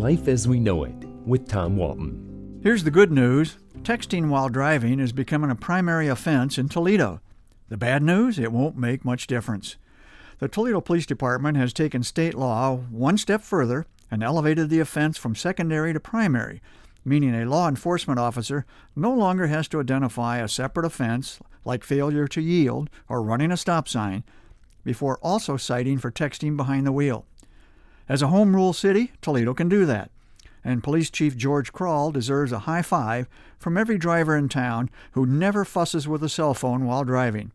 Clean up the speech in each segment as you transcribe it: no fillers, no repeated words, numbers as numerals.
Life as We Know It with Tom Walton. Here's the good news. Texting while driving is becoming a primary offense in Toledo. The bad news? It won't make much difference. The Toledo Police Department has taken state law one step further and elevated the offense from secondary to primary, meaning a law enforcement officer no longer has to identify a separate offense like failure to yield or running a stop sign before also citing for texting behind the wheel. As a home rule city, Toledo can do that. And Police Chief George Krall deserves a high five from every driver in town who never fusses with a cell phone while driving.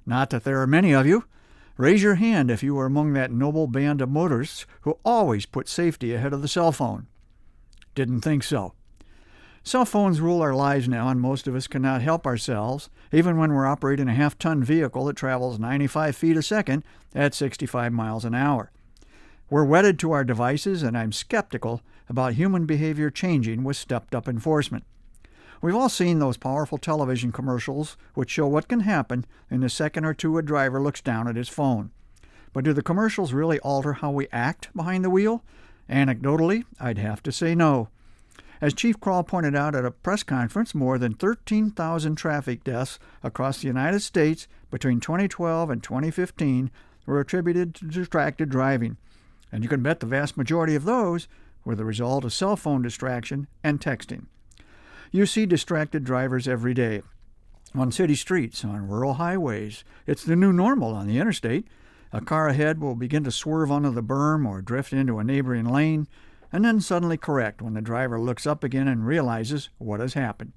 Not that there are many of you. Raise your hand if you are among that noble band of motorists who always put safety ahead of the cell phone. Didn't think so. Cell phones rule our lives now, and most of us cannot help ourselves, even when we're operating a half-ton vehicle that travels 95 feet a second at 65 miles an hour. We're wedded to our devices, and I'm skeptical about human behavior changing with stepped-up enforcement. We've all seen those powerful television commercials which show what can happen in the second or two a driver looks down at his phone. But do the commercials really alter how we act behind the wheel? Anecdotally, I'd have to say no. As Chief Krall pointed out at a press conference, more than 13,000 traffic deaths across the United States between 2012 and 2015 were attributed to distracted driving. And you can bet the vast majority of those were the result of cell phone distraction and texting. You see distracted drivers every day on city streets, on rural highways. It's the new normal on the interstate. A car ahead will begin to swerve onto the berm or drift into a neighboring lane, and then suddenly correct when the driver looks up again and realizes what has happened.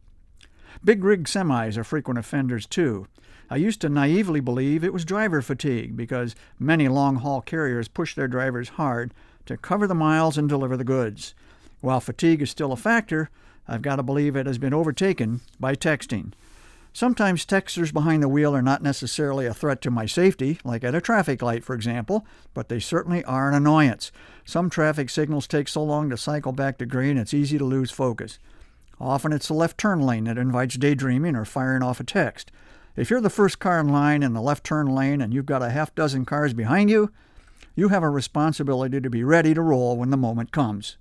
Big rig semis are frequent offenders too. I used to naively believe it was driver fatigue because many long-haul carriers push their drivers hard to cover the miles and deliver the goods. While fatigue is still a factor, I've got to believe it has been overtaken by texting. Sometimes texters behind the wheel are not necessarily a threat to my safety, like at a traffic light, for example, but they certainly are an annoyance. Some traffic signals take so long to cycle back to green it's easy to lose focus. Often it's the left turn lane that invites daydreaming or firing off a text. If you're the first car in line in the left turn lane and you've got a half dozen cars behind you, you have a responsibility to be ready to roll when the moment comes.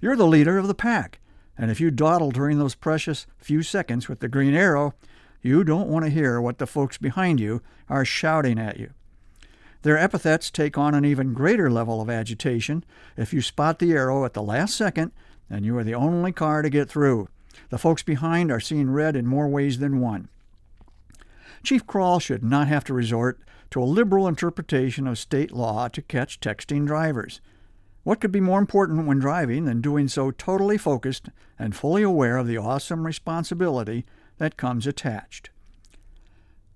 You're the leader of the pack, and if you dawdle during those precious few seconds with the green arrow, you don't want to hear what the folks behind you are shouting at you. Their epithets take on an even greater level of agitation if you spot the arrow at the last second and you are the only car to get through. The folks behind are seeing red in more ways than one. Chief Krall should not have to resort to a liberal interpretation of state law to catch texting drivers. What could be more important when driving than doing so totally focused and fully aware of the awesome responsibility that comes attached?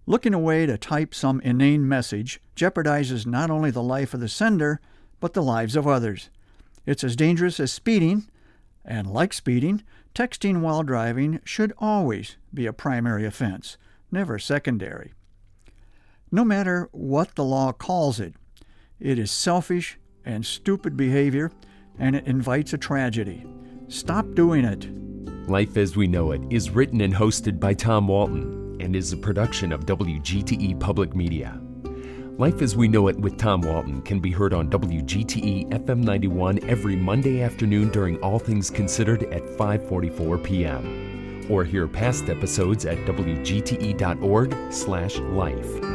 Looking away to type some inane message jeopardizes not only the life of the sender, but the lives of others. It's as dangerous as speeding, and like speeding, texting while driving should always be a primary offense, never secondary. No matter what the law calls it, it is selfish and stupid behavior, and it invites a tragedy. Stop doing it. Life as We Know It is written and hosted by Tom Walton and is a production of WGTE Public Media. Life as We Know It with Tom Walton can be heard on WGTE FM 91 every Monday afternoon during All Things Considered at 5:44 p.m. Or hear past episodes at wgte.org/life.